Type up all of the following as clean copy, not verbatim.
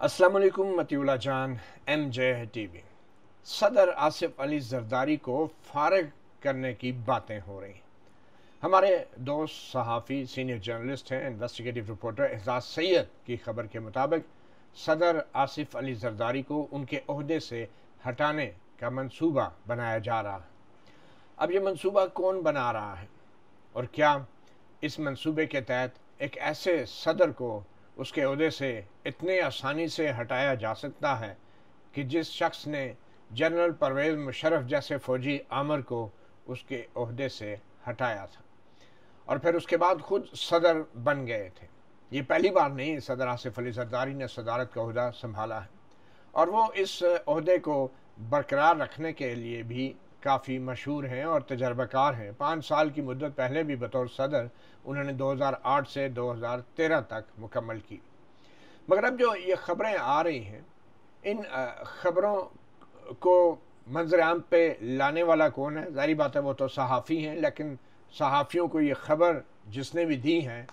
अस्सलाम वालेकुम मतीउल्लाह जान MJ TV। सदर आसिफ अली जरदारी को फारिग करने की बातें हो रही हैं। हमारे दोस्त सहाफ़ी सीनियर जर्नलिस्ट हैं, इन्वेस्टिगेटिव रिपोर्टर एजाज सैयद की खबर के मुताबिक सदर आसिफ अली जरदारी को उनके ओहदे से हटाने का मंसूबा बनाया जा रहा है। अब ये मंसूबा कौन बना रहा है और क्या इस मंसूबे के तहत एक ऐसे सदर को उसके ओहदे से इतने आसानी से हटाया जा सकता है कि जिस शख्स ने जनरल परवेज़ मुशर्रफ जैसे फ़ौजी आमर को उसके ओहदे से हटाया था और फिर उसके बाद खुद सदर बन गए थे। ये पहली बार नहीं, सदर आसिफ अली जरदारी ने सदारत का ओहदा संभाला है और वो इस ओहदे को बरकरार रखने के लिए भी काफ़ी मशहूर हैं और तजर्बाकार हैं। 5 साल की मुद्दत पहले भी बतौर सदर उन्होंने 2008 से 2013 तक मुकम्मल की। मगर अब जो ये ख़बरें आ रही हैं, इन ख़बरों को मंजर आम पे लाने वाला कौन है? ज़ाहिर बात है वो तो सहाफ़ी हैं, लेकिन सहाफ़ियों को ये ख़बर जिसने भी दी है,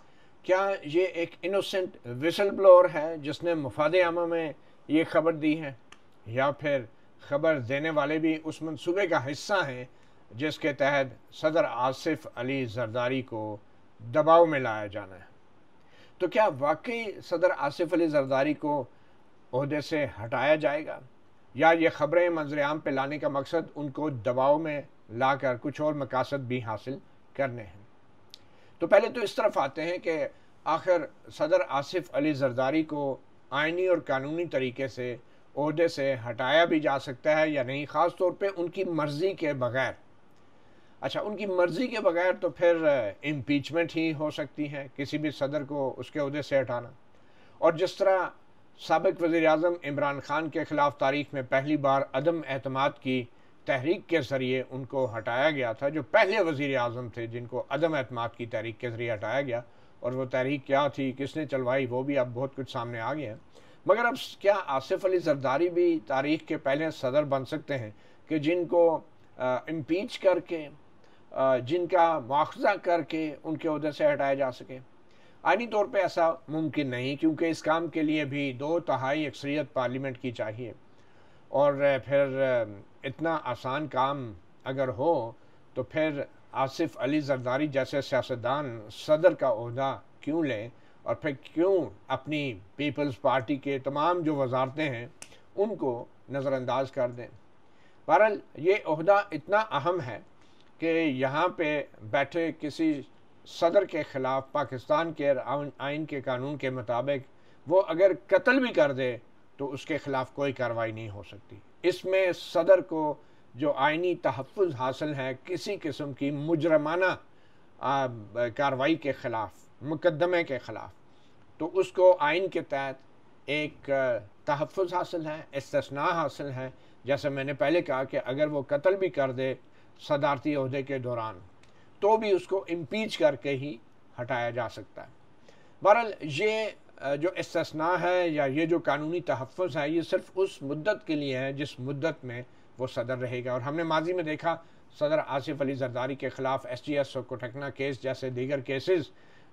क्या ये एक इनोसेंट विसल ब्लोअर है जिसने मुफाद आमा में ये ख़बर दी है, या फिर ख़बर देने वाले भी उस मंसूबे का हिस्सा हैं जिसके तहत सदर आसिफ अली जरदारी को दबाव में लाया जाना है? तो क्या वाकई सदर आसिफ अली जरदारी को ओहदे से हटाया जाएगा, या ये ख़बरें मंजर-ए-आम पे लाने का मकसद उनको दबाव में लाकर कुछ और मकासद भी हासिल करने हैं? तो पहले तो इस तरफ आते हैं कि आखिर सदर आसिफ अली जरदारी को आइनी और कानूनी तरीके से ओहदे से हटाया भी जा सकता है या नहीं, ख़ास तौर पे उनकी मर्ज़ी के बगैर। अच्छा, उनकी मर्ज़ी के बगैर तो फिर इम्पीचमेंट ही हो सकती है, किसी भी सदर को उसके ओहदे से हटाना। और जिस तरह साबिक़ वज़ीर-ए-आज़म इमरान खान के ख़िलाफ़ तारीख़ में पहली बार अदम एतमाद की तहरीक के ज़रिए उनको हटाया गया था, जो पहले वज़ीर-ए-आज़म थे जिनको अदम एतमाद की तहरीक के ज़रिए हटाया गया, और वो तहरीक क्या थी, किसने चलवाई, वो भी अब बहुत कुछ सामने आ गया है। मगर अब क्या आसिफ अली जरदारी भी तारीख़ के पहले सदर बन सकते हैं कि जिनको इम्पीच करके, जिनका मुआख़ज़ा करके उनके ओहदे से हटाया जा सके? आइनी तौर पे ऐसा मुमकिन नहीं, क्योंकि इस काम के लिए भी 2/3 अक्सरियत पार्लियामेंट की चाहिए, और फिर इतना आसान काम अगर हो तो फिर आसिफ अली जरदारी जैसे सियासतदान सदर का ओहदा क्यों लें, और फिर क्यों अपनी पीपल्स पार्टी के तमाम जो वजारतें हैं उनको नज़रअंदाज कर दें? बहरहाल ये ओहदा इतना अहम है कि यहाँ पे बैठे किसी सदर के ख़िलाफ़ पाकिस्तान के आइन के कानून के मुताबिक वो अगर कत्ल भी कर दे तो उसके ख़िलाफ़ कोई कार्रवाई नहीं हो सकती। इसमें सदर को जो आइनी तहफ़्फ़ुज़ हासिल है किसी किस्म की मुजरमाना कार्रवाई के ख़िलाफ़, मुकदमे के ख़िलाफ़, तो उसको आइन के तहत एक तहफ़्फ़ुज़ हासिल है, इस्तिस्ना हासिल है। जैसे मैंने पहले कहा कि अगर वो कत्ल भी कर दे सदारती ओहदे के दौरान तो भी उसको इम्पीच करके ही हटाया जा सकता है। बहरहाल ये जो इस्तिस्ना है या ये जो कानूनी तहफ़्फ़ुज़ है, ये सिर्फ़ उस मुद्दत के लिए है जिस मुद्दत में वो सदर रहेगा। और हमने माजी में देखा सदर आसिफ अली जरदारी के ख़िलाफ़ STS और कोटकना केस जैसे दीगर केसेस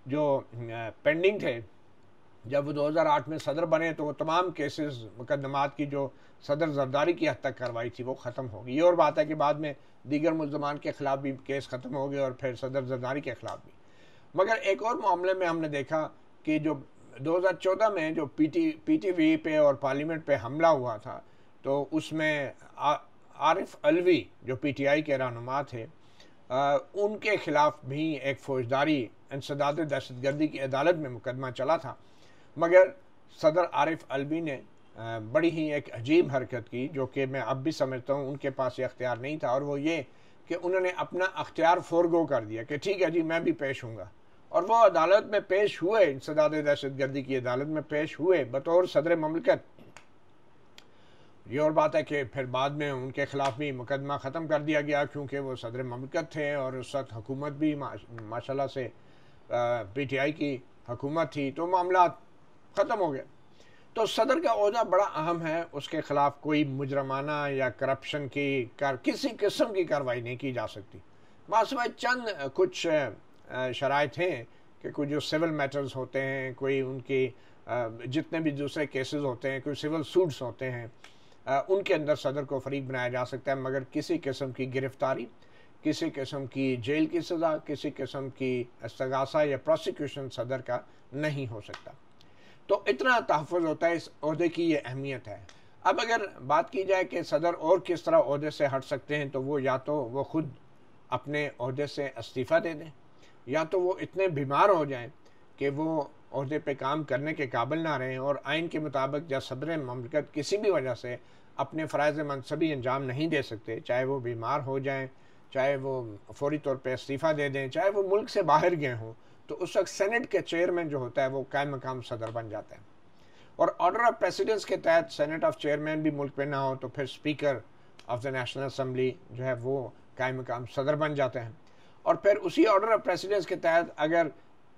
जो पेंडिंग थे, जब वो 2008 में सदर बने तो वो तमाम केसेस मुकदमात की जो सदर जरदारी की हद तक कार्रवाई थी वो ख़त्म हो गई। ये और बात है कि बाद में दीगर मुल्ज़मान के ख़िलाफ़ भी केस ख़त्म हो गए और फिर सदर जरदारी के ख़िलाफ़ भी। मगर एक और मामले में हमने देखा कि जो 2014 में जो PTV पे और पार्लियामेंट पे हमला हुआ था, तो उसमें आरिफ अलवी जो PTI के रहनुमा थे, उनके ख़िलाफ़ भी एक फ़ौजदारी इंसदाद दहशतगर्दी की अदालत में मुकदमा चला था। मगर सदर आरिफ अलवी ने बड़ी ही एक अजीब हरकत की, जो कि मैं अब भी समझता हूँ उनके पास ये अख्तियार नहीं था, और वो ये कि उन्होंने अपना अख्तियार फ़ोरगो कर दिया कि ठीक है जी मैं भी पेश हूँगा, और वो अदालत में पेश हुए, इंसदाद दहशतगर्दी की अदालत में पेश हुए बतौर सदर ममलकत। ये और बात है कि फिर बाद में उनके ख़िलाफ़ भी मुकदमा ख़त्म कर दिया गया, क्योंकि वो सदर ममलकत थे और उस वक्त हुकूमत भी माशाल्लाह से PTI की हुकूमत थी, तो मामला ख़त्म हो गया। तो सदर का ओहदा बड़ा अहम है, उसके ख़िलाफ़ कोई मुजरमाना या करप्शन की किसी किस्म की कार्रवाई नहीं की जा सकती। मासिवाय चंद कुछ शराइत हैं कि कुछ जो सिविल मैटर्स होते हैं, कोई उनकी जितने भी दूसरे केसेस होते हैं, कोई सिविल सूट्स होते हैं, उनके अंदर सदर को फरीक बनाया जा सकता है, मगर किसी किस्म की गिरफ्तारी, किसी किस्म की जेल की सज़ा, किसी किस्म की इस्तगासा या प्रोसिक्यूशन सदर का नहीं हो सकता। तो इतना तहफ़्फ़ुज़ होता है, इस ओहदे की ये अहमियत है। अब अगर बात की जाए कि सदर और किस तरह ओहदे से हट सकते हैं, तो वो या तो वो खुद अपने ओहदे से इस्तीफ़ा दे दें, या तो वो इतने बीमार हो जाएं कि वो ओहदे पे काम करने के काबिल ना रहें, और आइन के मुताबिक जब सदर ममलिकत किसी भी वजह से अपने फ़राइज़ मनसबी अंजाम नहीं दे सकते, चाहे वो बीमार हो जाएं, चाहे वो फौरी तौर पे इस्तीफ़ा दे दें, चाहे वो मुल्क से बाहर गए हों, तो उस वक्त सेनेट के चेयरमैन जो होता है वो कायम मकाम सदर बन जाता है। और ऑर्डर ऑफ प्रेसिडेंस के तहत सेनेट ऑफ चेयरमैन भी मुल्क में ना हो तो फिर speaker of the national assembly जो है वो कायम मकाम सदर बन जाते हैं। और फिर उसी ऑर्डर ऑफ प्रेसिडेंस के तहत अगर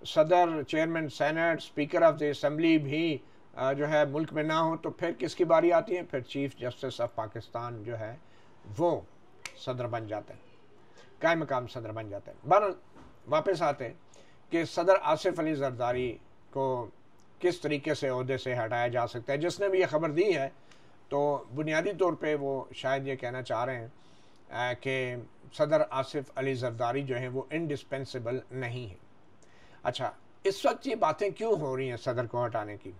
सदर, chairman senate, speaker of the assembly भी जो है मुल्क में ना हो, तो फिर किसकी बारी आती है? फिर चीफ जस्टिस ऑफ पाकिस्तान जो है वो सदर बन जाते हैं, कायम मकाम सदर बन जाते हैं। बहरहाल वापस आते हैं कि सदर आसिफ अली जरदारी को किस तरीके से ओहदे से हटाया जा सकता है। जिसने भी ये खबर दी है तो बुनियादी तौर पे वो शायद ये कहना चाह रहे हैं कि सदर आसिफ अली जरदारी जो हैं वो इंडिस्पेंसिबल नहीं है। अच्छा, इस वक्त ये बातें क्यों हो रही हैं सदर को हटाने की,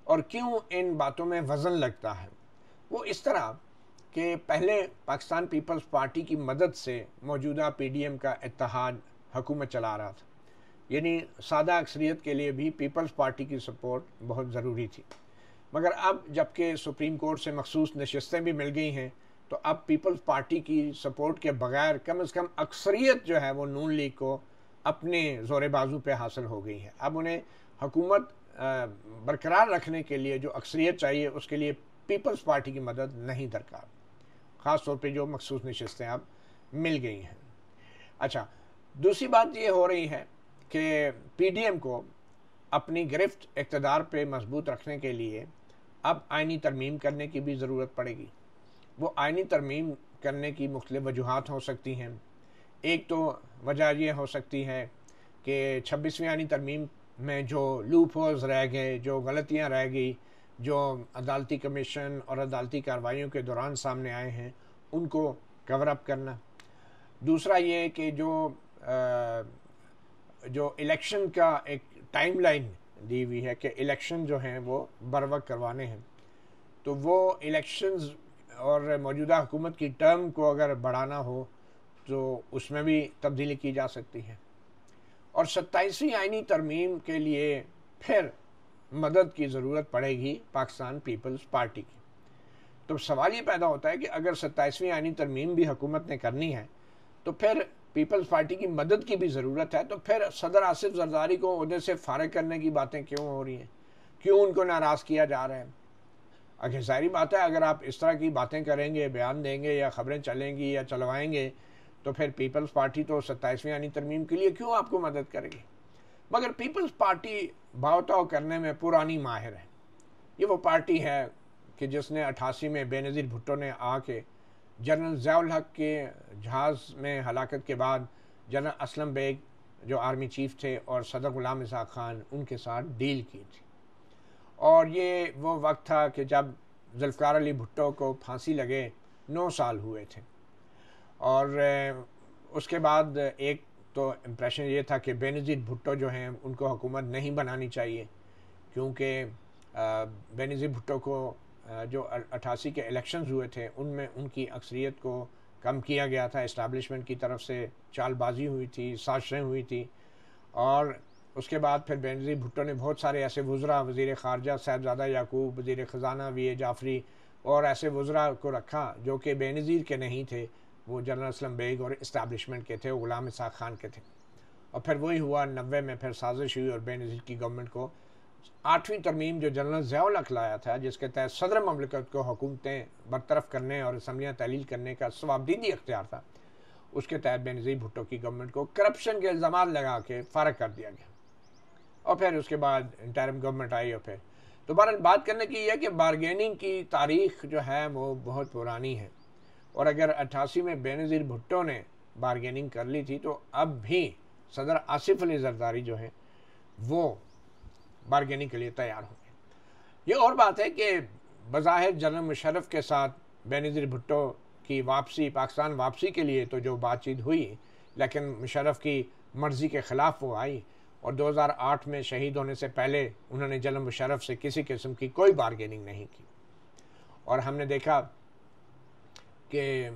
और क्यों इन बातों में वज़न लगता है? वो इस तरह कि पहले पाकिस्तान पीपल्स पार्टी की मदद से मौजूदा PDM का इत्तेहाद हुकूमत चला रहा था, यानी सादा अक्सरियत के लिए भी पीपल्स पार्टी की सपोर्ट बहुत ज़रूरी थी। मगर अब जबकि सुप्रीम कोर्ट से मखसूस नशस्तें भी मिल गई हैं, तो अब पीपल्स पार्टी की सपोर्ट के बगैर कम से कम अक्सरियत जो है वो नून लीग को अपने ज़ोर बाजू पे हासिल हो गई है। अब उन्हें हुकूमत बरकरार रखने के लिए जो अक्सरियत चाहिए, उसके लिए पीपल्स पार्टी की मदद नहीं दरकार, ख़ास तौर पे जो मखसूस नशस्तें अब मिल गई हैं। अच्छा, दूसरी बात ये हो रही है कि PDM को अपनी गिरफ्त इक़्तिदार पे मजबूत रखने के लिए अब आइनी तरमीम करने की भी ज़रूरत पड़ेगी। वो आइनी तरमीम करने की मुख्तलिफ़ वजूहात हो सकती हैं। एक तो वजह ये हो सकती है कि 26वीं आइनी तरमीम में जो लूप होल्स रह गए, जो गलतियाँ रह गई, जो अदालती कमीशन और अदालती कार्रवाइयों के दौरान सामने आए हैं, उनको कवर अप करना। दूसरा ये कि जो इलेक्शन का एक टाइमलाइन दी हुई है कि इलेक्शन जो हैं वो बर वक्त करवाने हैं, तो वो इलेक्शंस और मौजूदा हुकूमत की टर्म को अगर बढ़ाना हो तो उसमें भी तब्दीली की जा सकती है। और 27वीं आइनी तरमीम के लिए फिर मदद की ज़रूरत पड़ेगी पाकिस्तान पीपल्स पार्टी की। तो सवाल ये पैदा होता है कि अगर 27वीं आइनी तरमीम भी हुकूमत ने करनी है, तो फिर पीपल्स पार्टी की मदद की भी ज़रूरत है। तो फिर सदर आसिफ जरदारी को ओहदे से फारिग करने की बातें क्यों हो रही हैं, क्यों उनको नाराज़ किया जा रहा है? अगर जाहिर बात है, अगर आप इस तरह की बातें करेंगे, बयान देंगे या ख़बरें चलेंगी या चलवाएंगे, तो फिर पीपल्स पार्टी तो 27वीं आइनी तरमीम के लिए क्यों आपको मदद करेगी? मगर पीपल्स पार्टी भाव-ताव करने में पुरानी माहिर है। ये वो पार्टी है कि जिसने 88 में बेनज़ीर भुट्टो ने आके जनरल ज़ियाउल हक के जहाज़ में हलाकत के बाद जनरल असलम बेग जो आर्मी चीफ थे और सदर गुलाम इसहाक़ खान उनके साथ डील की थी। और ये वो वक्त था कि जब जुल्फ़िकार अली भुट्टो को फांसी लगे 9 साल हुए थे। और उसके बाद एक तो इम्प्रेशन ये था कि बेनज़ीर भुट्टो जो हैं उनको हुकूमत नहीं बनानी चाहिए, क्योंकि बेनज़ीर भुट्टो को जो 88 के इलेक्शंस हुए थे उनमें उनकी अक्सरियत को कम किया गया था, इस्टेब्लिशमेंट की तरफ से चालबाजी हुई थी, साजिशें हुई थी। और उसके बाद फिर बेनज़ीर भुट्टो ने बहुत सारे ऐसे वज़रा, वज़ीर ख़ारजा साहिबज़ादा याकूब, वज़ीर ख़ज़ाना वी जाफ़री और ऐसे वज़रा को रखा जो कि बेनज़ीर के नहीं थे, वो जनरल असलम बेग और इस्टेब्लिशमेंट के थे, वो गुलाम इसहाक़ खान के थे। और फिर वही हुआ 90 में फिर साजिश हुई और बेनज़ीर की गवर्नमेंट को 8वीं तरमीम जो जनरल ज़ियाउल हक लाया था, जिसके तहत सदर ममलिकत को हुकूमतें बरतरफ करने और असम्बलियाँ तहलील करने का सवाबदीदी इख्तियार था, उसके तहत बेनज़ीर भुट्टो की गवर्नमेंट को करप्शन के इल्ज़ामात लगा के फ़ारिग कर दिया गया। और फिर उसके बाद इंटरिम गवर्नमेंट आई। और फिर दोबारा बात करने की यह है कि बारगेनिंग की तारीख़ जो है वो बहुत पुरानी है, और अगर 88 में बेनज़ीर भुट्टो ने बारगेनिंग कर ली थी, तो अब भी सदर आसिफ अली जरदारी जो हैं वो बारगेनिंग के लिए तैयार होंगे। ये और बात है कि बज़ाहिर जनरल मुशर्रफ के साथ बेनज़ीर भुट्टो की वापसी, पाकिस्तान वापसी के लिए तो जो बातचीत हुई, लेकिन मुशर्रफ की मर्ज़ी के ख़िलाफ़ वो आई और 2008 में शहीद होने से पहले उन्होंने जनरल मुशर्रफ से किसी किस्म की कोई बारगेनिंग नहीं की। और हमने देखा कि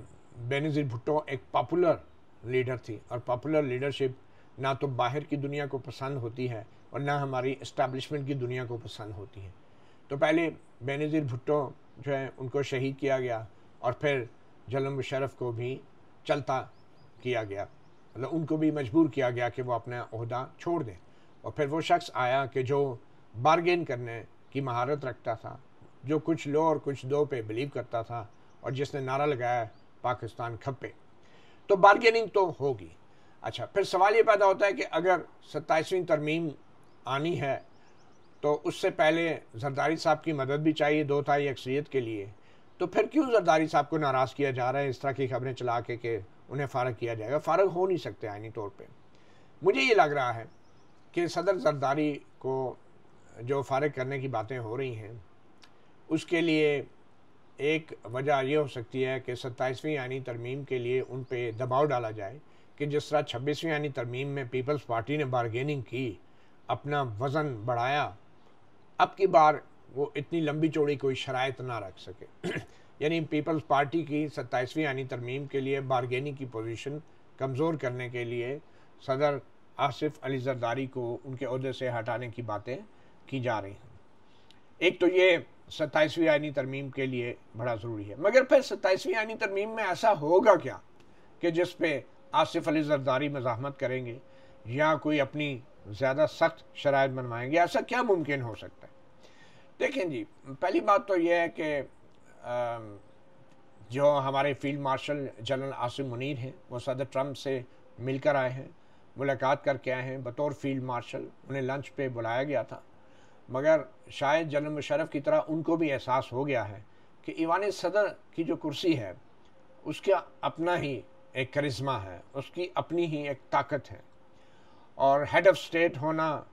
बेनज़ीर भुट्टो एक पॉपुलर लीडर थी और पॉपुलर लीडरशिप ना तो बाहर की दुनिया को पसंद होती है और ना हमारी इस्टेब्लिशमेंट की दुनिया को पसंद होती है। तो पहले बेनज़ीर भुट्टो जो है उनको शहीद किया गया और फिर जनरल मुशर्रफ को भी चलता किया गया, मतलब उनको भी मजबूर किया गया कि वो अपना ओहदा छोड़ दें। और फिर वो शख्स आया कि जो बारगेन करने की महारत रखता था, जो कुछ लो और कुछ दो पे बिलीव करता था और जिसने नारा लगाया पाकिस्तान खप्पे। तो बारगेनिंग तो होगी। अच्छा, फिर सवाल ये पैदा होता है कि अगर 27वीं तरमीम आनी है तो उससे पहले जरदारी साहब की मदद भी चाहिए 2/3 अक्सरियत के लिए, तो फिर क्यों जरदारी साहब को नाराज़ किया जा रहा है इस तरह की खबरें चला के कि उन्हें फ़ारग किया जाएगा? फ़ारग हो नहीं सकते आइनी तौर पे। मुझे ये लग रहा है कि सदर जरदारी को जो फ़ारग करने की बातें हो रही हैं उसके लिए एक वजह यह हो सकती है कि 27वीं आइनी तरमीम के लिए उन पे दबाव डाला जाए कि जिस तरह 26वीं आइनी तरमीम में पीपल्स पार्टी ने बारगेनिंग की, अपना वज़न बढ़ाया, अब की बार वो इतनी लंबी चौड़ी कोई शराइत ना रख सके। यानी पीपल्स पार्टी की 27वीं आइनी तरमीम के लिए बारगेनिंग की पोजीशन कमज़ोर करने के लिए सदर आसिफ अली जरदारी को उनके ओहदे से हटाने की बातें की जा रही हैं। एक तो ये 27वीं आइनी तरमीम के लिए बड़ा ज़रूरी है, मगर फिर 27वीं आइनी तरमीम में ऐसा होगा क्या कि जिस पे आसिफ अली जरदारी मज़ाहमत करेंगे या कोई अपनी ज़्यादा सख्त शराइत बनवाएंगे? ऐसा क्या मुमकिन हो सकता है? देखें जी, पहली बात तो यह है कि जो हमारे field marshal general Asim Munir हैं वो सदर ट्रंप से मिलकर आए हैं, मुलाकात करके आए हैं बतौर फील्ड मार्शल। उन्हें लंच पे बुलाया गया था, मगर शायद जनरल मुशर्रफ की तरह उनको भी एहसास हो गया है कि ईवान सदर की जो कुर्सी है उसका अपना ही एक करिश्मा है, उसकी अपनी ही एक ताकत है, और हेड ऑफ स्टेट होना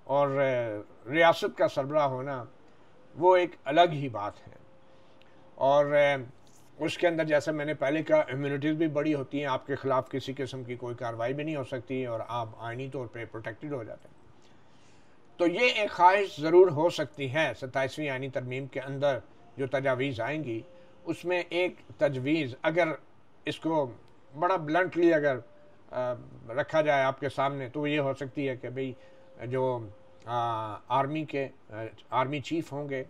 और रियासत का सरबराह होना वो एक अलग ही बात है। और उसके अंदर जैसे मैंने पहले कहा, इम्यूनिटीज़ भी बड़ी होती हैं, आपके ख़िलाफ़ किसी किस्म की कोई कार्रवाई भी नहीं हो सकती और आप आइनी तौर पे प्रोटेक्टेड हो जाते हैं। तो ये एक ख्वाहिश ज़रूर हो सकती है 27वीं आइनी तरमीम के अंदर जो तजावीज़ आएंगी, उसमें एक तजवीज़ अगर इसको बड़ा ब्लंटली अगर रखा जाए आपके सामने तो ये हो सकती है कि भाई जो आर्मी चीफ होंगे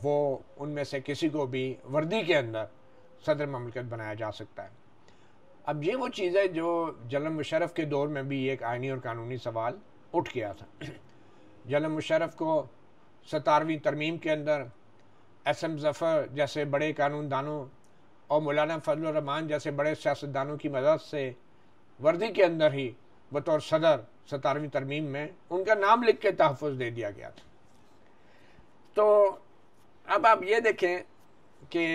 वो उनमें से किसी को भी वर्दी के अंदर सदर ममलकत बनाया जा सकता है। अब ये वो चीज़ है जो जनरल मुशर्रफ के दौर में भी एक आइनी और कानूनी सवाल उठ गया था। जनरल मुशर्रफ को 17वीं तरमीम के अंदर एसएम ज़फ़र जैसे बड़े कानूनदानों और मौलाना फजल रहमान जैसे बड़े सियासतदानों की मदद से वर्दी के अंदर ही बतौर सदर 17वीं तरमीम में उनका नाम लिख के तहफ़्फ़ुज़ दे दिया गया था। तो अब आप ये देखें कि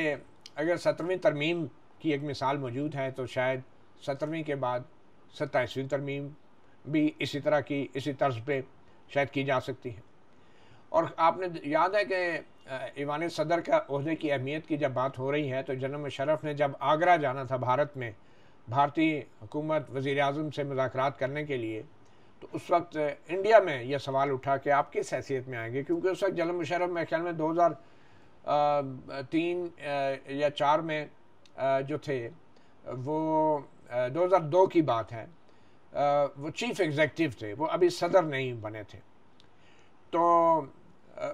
अगर 17वीं तरमीम की एक मिसाल मौजूद है तो शायद 17वीं के बाद 27वीं तरमीम भी इसी तरह की इसी तर्ज पे शायद की जा सकती है। और आपने याद है कि ईवान सदर का ओहदे की अहमियत की जब बात हो रही है तो जनरल मुशर्रफ ने जब आगरा जाना था भारत में भारतीय हुकूमत वज़ीर आज़म से मुज़ाकरात करने के लिए, तो उस वक्त इंडिया में यह सवाल उठा कि आप किस हैसियत में आएंगे, क्योंकि उस वक्त जनरल मुशर्रफ मेरे ख्याल में 2003 या 4 में जो थे वो 2002 की बात है, वो चीफ एग्जीक्यूटिव थे, वो अभी सदर नहीं बने थे। तो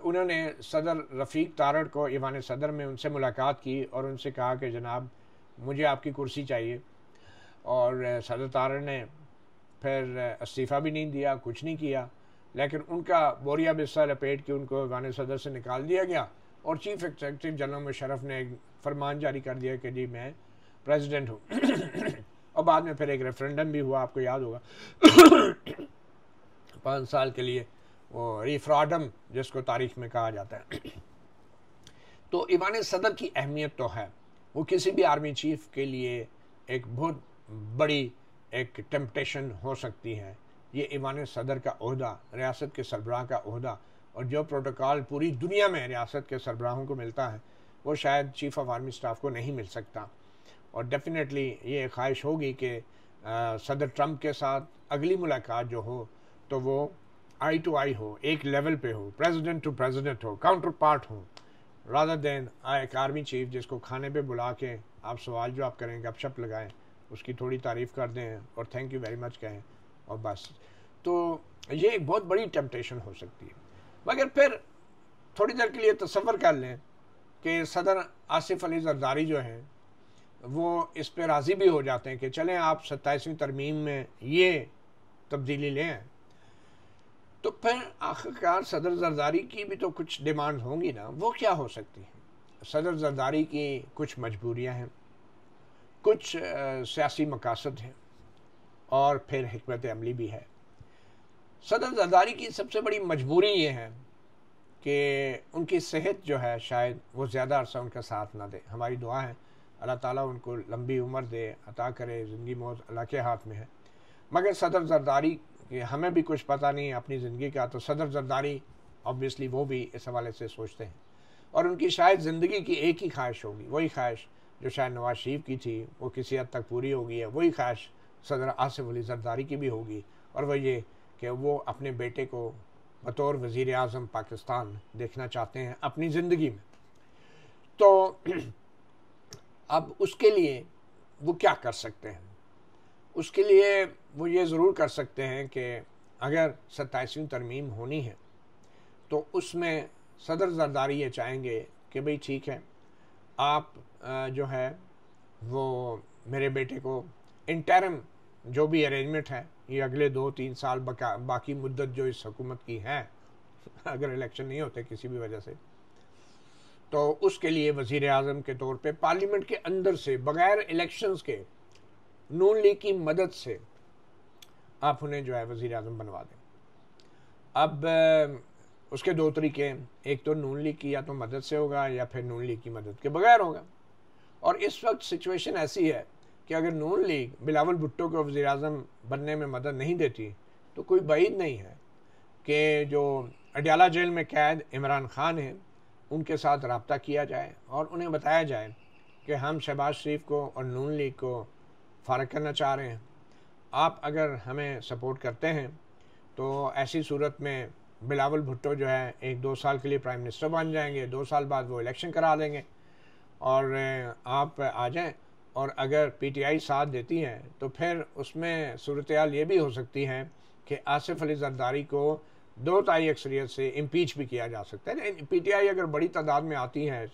उन्होंने सदर रफ़ीक तारड़ को ईवान सदर में उनसे मुलाकात की और उनसे कहा कि जनाब मुझे आपकी कुर्सी चाहिए, और सदर तारड़ ने फिर इस्तीफ़ा भी नहीं दिया, कुछ नहीं किया, लेकिन उनका बोरिया बिस्सा लपेट के उनको ईवान सदर से निकाल दिया गया और चीफ एग्जीक्यूटिव जनरल मुशर्रफ ने एक फरमान जारी कर दिया कि जी मैं प्रेसिडेंट हूँ। और बाद में फिर एक रेफरेंडम भी हुआ, आपको याद होगा 5 साल के लिए, वो रिफराडम जिसको तारीख में कहा जाता है। तो ईवान सदर की अहमियत तो है, वो किसी भी आर्मी चीफ के लिए एक बहुत बड़ी एक टेम्पटेशन हो सकती है। ये ईवान सदर का ओहदा, रियासत के सरबराह का ओहदा, और जो प्रोटोकॉल पूरी दुनिया में रियासत के सरबराहों को मिलता है वो शायद चीफ ऑफ आर्मी स्टाफ को नहीं मिल सकता। और डेफिनेटली ये ख्वाहिश होगी कि सदर ट्रंप के साथ अगली मुलाकात जो हो तो वो आई टू आई हो, एक लेवल पे हो, प्रेसिडेंट टू प्रेसिडेंट हो, काउंटर पार्ट हो, रादर देन एक आर्मी चीफ जिसको खाने पे बुला के आप सवाल जवाब करें, गपशप लगाएं, उसकी थोड़ी तारीफ़ कर दें और थैंक यू वेरी मच कहें और बस। तो ये एक बहुत बड़ी टेम्पटेशन हो सकती है। मगर फिर थोड़ी देर के लिए तसव्वुर कर लें कि सदर आसिफ अली जरदारी जो हैं वो इस पे राज़ी भी हो जाते हैं कि चलें आप 27वीं तरमीम में ये तब्दीली लें, तो फिर आखिरकार सदर जरदारी की भी तो कुछ डिमांड होंगी ना। वो क्या हो सकती हैं? सदर जरदारी की कुछ मजबूरियां हैं, कुछ सियासी मकासद हैं और फिर हिकमत अमली भी है। सदर जरदारी की सबसे बड़ी मजबूरी ये है कि उनकी सेहत जो है शायद वो ज़्यादा अरसा उनका साथ ना दे। हमारी दुआ है अल्लाह ताला उनको लंबी उम्र दे, अता करे, ज़िंदगी मौत अल्लाह के हाथ में है। मगर सदर जरदारी कि हमें भी कुछ पता नहीं है अपनी ज़िंदगी का, तो सदर जरदारी ऑब्वियसली वो भी इस हवाले से सोचते हैं और उनकी शायद ज़िंदगी की एक ही ख्वाहिश होगी, वही ख्वाहिश जो शायद नवाज शरीफ की थी वो किसी हद तक पूरी हो गई है, वही ख्वाहिश सदर आसिफ अली जरदारी की भी होगी और वह ये कि वो अपने बेटे को बतौर वज़ीर आज़म पाकिस्तान देखना चाहते हैं अपनी ज़िंदगी में। तो अब उसके लिए वो क्या कर सकते हैं? उसके लिए वो ये ज़रूर कर सकते हैं कि अगर 27वीं तरमीम होनी है तो उसमें सदर जरदारी ये चाहेंगे कि भाई ठीक है, आप जो है वो मेरे बेटे को इंटरम जो भी अरेंजमेंट है ये अगले 2-3 साल बाकी मुद्दत जो इस हुकूमत की है, अगर इलेक्शन नहीं होते किसी भी वजह से, तो उसके लिए वज़ीर आज़म के तौर पे पार्लियामेंट के अंदर से बग़ैर इलेक्शंस के नून लीग की मदद से आप उन्हें जो है वज़ीर आज़म बनवा दें। अब उसके दो तरीके हैं, एक तो नून लीग की या तो मदद से होगा या फिर नून लीग की मदद के बगैर होगा। और इस वक्त सिचुएशन ऐसी है कि अगर नून लीग बिलावल भुट्टो को वज़ीर आज़म बनने में मदद नहीं देती तो कोई बाइद नहीं है कि जो अडयाला जेल में कैद इमरान खान हैं उनके साथ रब्ता किया जाए और उन्हें बताया जाए कि हम शहबाज शरीफ को और नून लीग को फ़ारग करना चाह रहे हैं, आप अगर हमें सपोर्ट करते हैं तो ऐसी सूरत में बिलावल भुट्टो जो है 1-2 साल के लिए प्राइम मिनिस्टर बन जाएंगे, 2 साल बाद वो इलेक्शन करा देंगे और आप आ जाएं। और अगर पीटीआई साथ देती है तो फिर उसमें सूरत हाल ये भी हो सकती है कि आसिफ अली जरदारी को 2 तिहाई अक्सरियत से इम्पीच भी किया जा सकता है। पीटीआई अगर बड़ी तादाद में आती है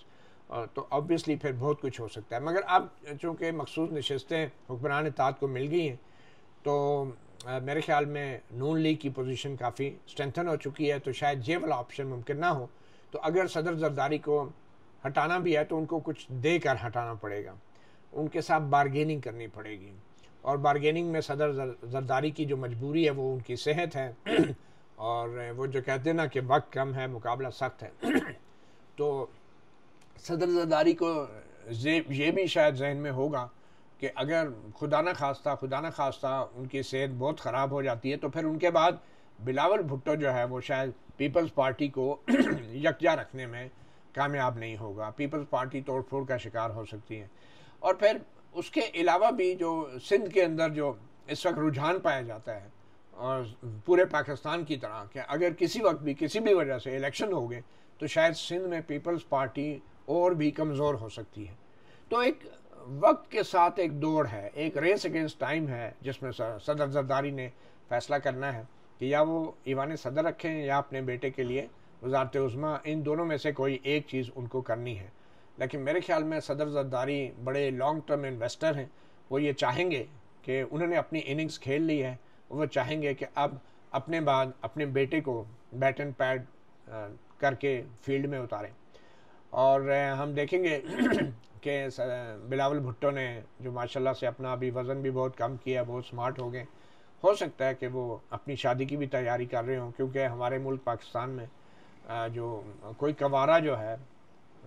तो ऑब्वियसली फिर बहुत कुछ हो सकता है। मगर अब चूँकि मखसूस नशस्तें हुक्मरान इत्तेहाद को मिल गई हैं तो मेरे ख्याल में नून लीग की पोजीशन काफ़ी स्ट्रेंथन हो चुकी है, तो शायद ये वाला ऑप्शन मुमकिन ना हो। तो अगर सदर जरदारी को हटाना भी है तो उनको कुछ देकर हटाना पड़ेगा, उनके साथ बारगेनिंग करनी पड़ेगी और बारगेनिंग में सदर जरदारी की जो मजबूरी है वो उनकी सेहत है और वो जो कहते हैं ना कि वक्त कम है मुकाबला सख्त है तो सदर जरदारी को ये भी शायद जहन में होगा कि अगर खुदा न खास्ता उनकी सेहत बहुत ख़राब हो जाती है तो फिर उनके बाद बिलावल भुट्टो जो है वो शायद पीपल्स पार्टी को यकजा रखने में कामयाब नहीं होगा, पीपल्स पार्टी तोड़ फोड़ का शिकार हो सकती है। और फिर उसके अलावा भी जो सिंध के अंदर जो इस वक्त रुझान पाया जाता है और पूरे पाकिस्तान की तरह कि अगर किसी वक्त भी किसी भी वजह से इलेक्शन हो गए तो शायद सिंध में पीपल्स पार्टी और भी कमज़ोर हो सकती है। तो एक वक्त के साथ एक दौड़ है, एक रेस अगेंस्ट टाइम है जिसमें सदर जरदारी ने फैसला करना है कि या वो ईवान सदर रखें या अपने बेटे के लिए वज़ारत उज़्मा, इन दोनों में से कोई एक चीज़ उनको करनी है। लेकिन मेरे ख्याल में सदर जरदारी बड़े लॉन्ग टर्म इन्वेस्टर हैं, वो ये चाहेंगे कि उन्होंने अपनी इनिंग्स खेल ली है, वो चाहेंगे कि अब अपने बाद अपने बेटे को बैट एंड पैड करके फील्ड में उतारें। और हम देखेंगे कि बिलावल भुट्टो ने जो माशाल्लाह से अपना अभी वज़न भी बहुत कम किया, बहुत स्मार्ट हो गए, हो सकता है कि वो अपनी शादी की भी तैयारी कर रहे हों, क्योंकि हमारे मुल्क पाकिस्तान में जो कोई कवारा जो है,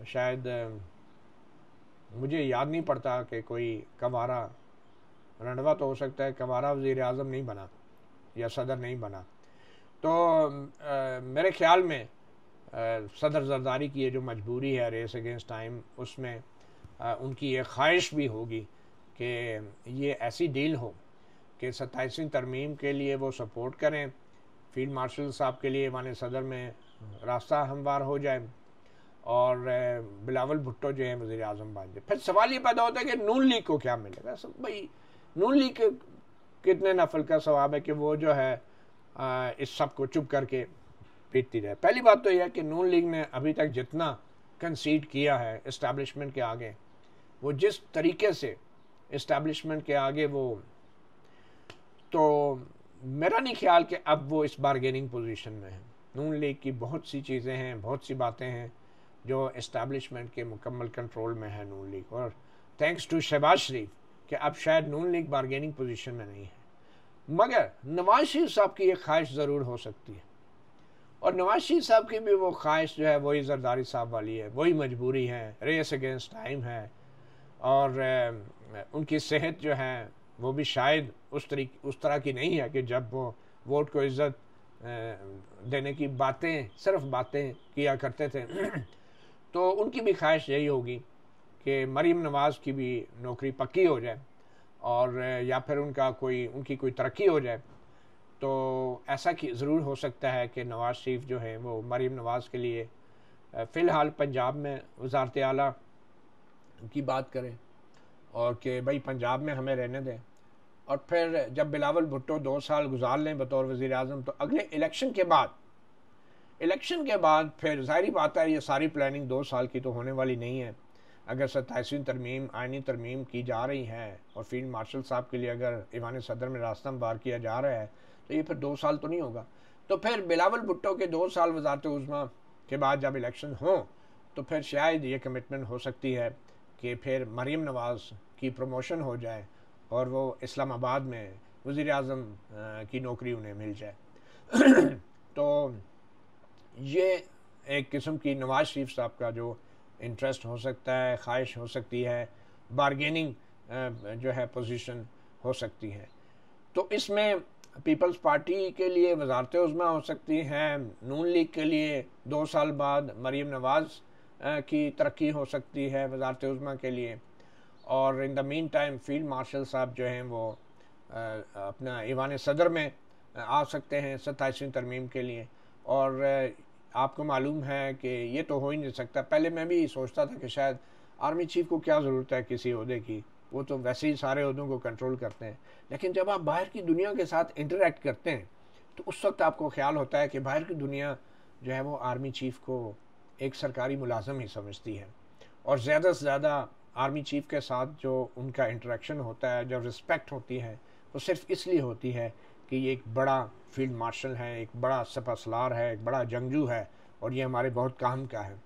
शायद मुझे याद नहीं पड़ता कि कोई कवारा, रंडवा तो हो सकता है, कवारा वज़ीर आज़म नहीं बना या सदर नहीं बना। तो मेरे ख्याल में सदर जरदारी की ये जो मजबूरी है रेस अगेंस्ट टाइम, उसमें उनकी ये ख्वाहिश भी होगी कि ये ऐसी डील हो कि 27वीं तरमीम के लिए वो सपोर्ट करें, फील्ड मार्शल साहब के लिए ईवान सदर में रास्ता हमवार हो जाए और बिलावल भुट्टो जो है वज़ीर आज़म बन जाए। फिर सवाल ये पैदा होता है कि नून लीग को क्या मिलेगा। सब भाई नून लीग के कितने नफल का सवाब है कि वो जो है इस सब को चुप करके पीटती रहे। पहली बात तो यह है कि नून लीग ने अभी तक जितना कंसीड किया है इस्टेब्लिशमेंट के आगे, वो जिस तरीके से इस्टेब्लिशमेंट के आगे वो, तो मेरा नहीं ख्याल कि अब वो इस बारगेनिंग पोजीशन में है। नून लीग की बहुत सी चीज़ें हैं, बहुत सी बातें हैं जो इस्टेब्लिशमेंट के मुकम्मल कंट्रोल में है नून लीग, और थैंक्स टू शहबाज शरीफ कि अब शायद नून लीग बारगेनिंग पोजीशन में नहीं है। मगर नवाज शरीफ साहब की एक ख्वाहिश ज़रूर हो सकती है, और नवाज शरीफ साहब की भी वो ख्वाहिश जो है वही जरदारी साहब वाली है, वही मजबूरी है, रेस अगेंस्ट टाइम है, और उनकी सेहत जो है वो भी शायद उस तरह की नहीं है कि जब वो वोट को इज्जत देने की बातें, सिर्फ बातें किया करते थे। तो उनकी भी ख्वाहिश यही होगी कि मरीम नवाज़ की भी नौकरी पक्की हो जाए, और या फिर उनकी कोई तरक्की हो जाए। तो ऐसा कि ज़रूर हो सकता है कि नवाज शरीफ जो है वो मरीम नवाज़ के लिए फ़िलहाल पंजाब में वज़ारत आला की बात करें, और कि भाई पंजाब में हमें रहने दें, और फिर जब बिलावल भुट्टो 2 साल गुजार लें बतौर वज़ीर आज़म, तो अगले इलेक्शन के बाद फिर ज़ाहिरी बात है ये सारी प्लानिंग 2 साल की तो होने वाली नहीं है। अगर 27वीं तरमीम आइनी तरमीम की जा रही है और फील्ड मार्शल साहब के लिए अगर ईवान सदर में रास्ता हमवार किया जा रहा है, तो ये फिर 2 साल तो नहीं होगा। तो फिर बिलावल भुट्टो के 2 साल वज़ारत उज़्मा के बाद जब इलेक्शन हो, तो फिर शायद ये कमिटमेंट हो सकती है कि फिर मरीम नवाज़ की प्रमोशन हो जाए और वो इस्लामाबाद में वज़ीर आज़म की नौकरी उन्हें मिल जाए। तो ये एक किस्म की नवाज शरीफ साहब का जो इंटरेस्ट हो सकता है, ख्वाहिश हो सकती है, बारगेनिंग जो है पोजीशन हो सकती है। तो इसमें पीपल्स पार्टी के लिए वज़ारत उज़्मा हो सकती हैं, नून लीग के लिए 2 साल बाद मरीम नवाज़ की तरक्की हो सकती है वज़ारत उज़्मा के लिए, और in the mean time field marshal साहब जो हैं वो अपना ईवान सदर में आ सकते हैं 27वीं तरमीम के लिए। और आपको मालूम है कि ये तो हो ही नहीं सकता। पहले मैं भी सोचता था कि शायद आर्मी चीफ को क्या ज़रूरत है किसी ओहदे की, वो तो वैसे ही सारे ओहदों को कंट्रोल करते हैं। लेकिन जब आप बाहर की दुनिया के साथ इंटरेक्ट करते हैं, तो उस वक्त आपको ख्याल होता है कि बाहर की दुनिया जो है वो आर्मी चीफ को एक सरकारी मुलाजम ही समझती है, और ज़्यादा से ज़्यादा आर्मी चीफ के साथ जो उनका इंटरेक्शन होता है, जो रिस्पेक्ट होती है, वो सिर्फ इसलिए होती है कि ये एक बड़ा फील्ड मार्शल है, एक बड़ा सपसलार है, एक बड़ा जंगजू है, और ये हमारे बहुत काम का है।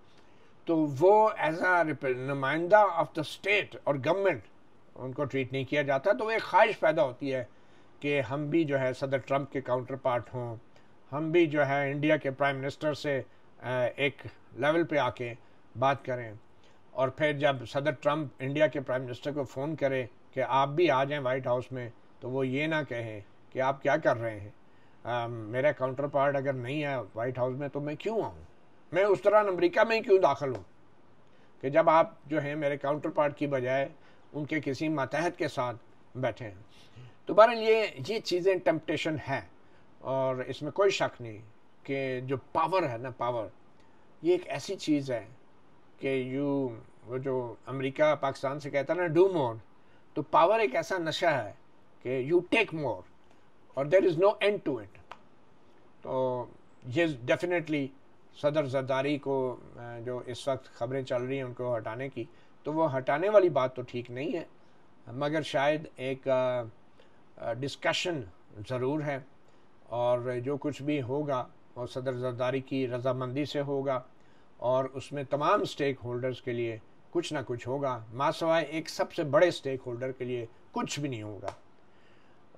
तो वो एज आ नुमाइंदा ऑफ द स्टेट और गवर्नमेंट उनको ट्रीट नहीं किया जाता। तो एक ख्वाहिश पैदा होती है कि हम भी जो है सदर ट्रंप के काउंटर पार्ट हों, हम भी जो है इंडिया के प्राइम मिनिस्टर से एक लेवल पे आके बात करें, और फिर जब सदर ट्रंप इंडिया के प्राइम मिनिस्टर को फ़ोन करे कि आप भी आ जाएं वाइट हाउस में, तो वो ये ना कहें कि आप क्या कर रहे हैं, मेरा काउंटर पार्ट अगर नहीं है वाइट हाउस में तो मैं क्यों आऊँ, मैं उस तरह अमेरिका में ही क्यों दाखिल हूँ, कि जब आप जो है मेरे काउंटर पार्ट की बजाय उनके किसी मातहत के साथ बैठे हैं। तो बहरहाल ये चीज़ें टेम्पटेशन है, और इसमें कोई शक नहीं कि जो पावर है ना, पावर ये एक ऐसी चीज़ है कि वो जो अमेरिका पाकिस्तान से कहता है ना डू मोर, तो पावर एक ऐसा नशा है कि यू टेक मोर और there is no end to it. तो ये डेफिनेटली सदर जरदारी को जो इस वक्त खबरें चल रही हैं उनको हटाने की, तो वो हटाने वाली बात तो ठीक नहीं है, मगर शायद एक डिस्कशन ज़रूर है, और जो कुछ भी होगा वो सदर जरदारी की रजामंदी से होगा, और उसमें तमाम स्टेक होल्डर्स के लिए कुछ ना कुछ होगा, मासवाए एक सबसे बड़े स्टेक होल्डर के लिए कुछ भी नहीं होगा।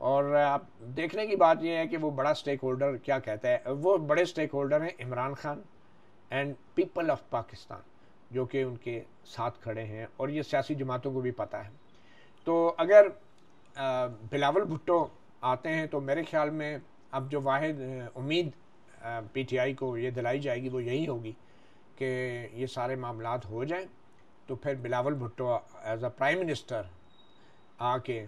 और आप देखने की बात यह है कि वो बड़ा स्टेक होल्डर क्या कहता है। वो बड़े स्टेक होल्डर हैं Imran Khan and people of Pakistan, जो कि उनके साथ खड़े हैं, और ये सियासी जमातों को भी पता है। तो अगर बिलावल भुट्टो आते हैं तो मेरे ख्याल में अब जो वाहिद उम्मीद PTI को ये दिलाई जाएगी वो यही होगी कि ये सारे मामलात हो जाएं, तो फिर Bilawal Bhutto as a prime minister आके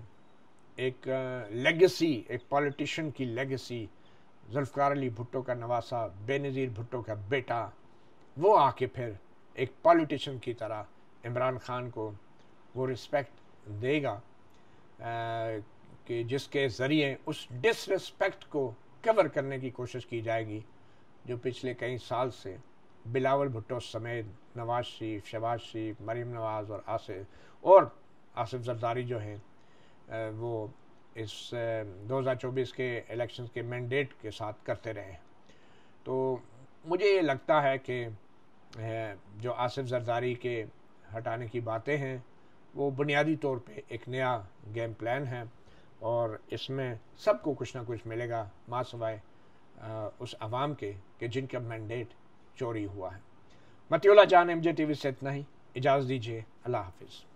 एक लेगेसी, एक पॉलिटिशियन की लेगेसी, जुल्फ़िकार अली भुट्टो का नवासा, बेनज़ीर भुट्टो का बेटा, वो आके फिर एक पॉलिटिशियन की तरह इमरान खान को वो रिस्पेक्ट देगा कि जिसके ज़रिए उस डिसरिस्पेक्ट को कवर करने की कोशिश की जाएगी जो पिछले कई साल से बिलावल भुट्टो समेत नवाज शरीफ, शहबाज शरीफ, मरीम नवाज़ और आसिफ जरदारी जो हैं वो इस 2024 के इलेक्शंस के मैंडेट के साथ करते रहे। तो मुझे ये लगता है कि जो आसिफ जरदारी के हटाने की बातें हैं वो बुनियादी तौर पे एक नया गेम प्लान है और इसमें सबको कुछ ना कुछ मिलेगा मासवाए उस अवाम के कि जिनका मैंडेट चोरी हुआ है। मतियुल्लाह जान, MJ TV से इतना ही। इजाज़त दीजिए। अल्लाह हाफिज़।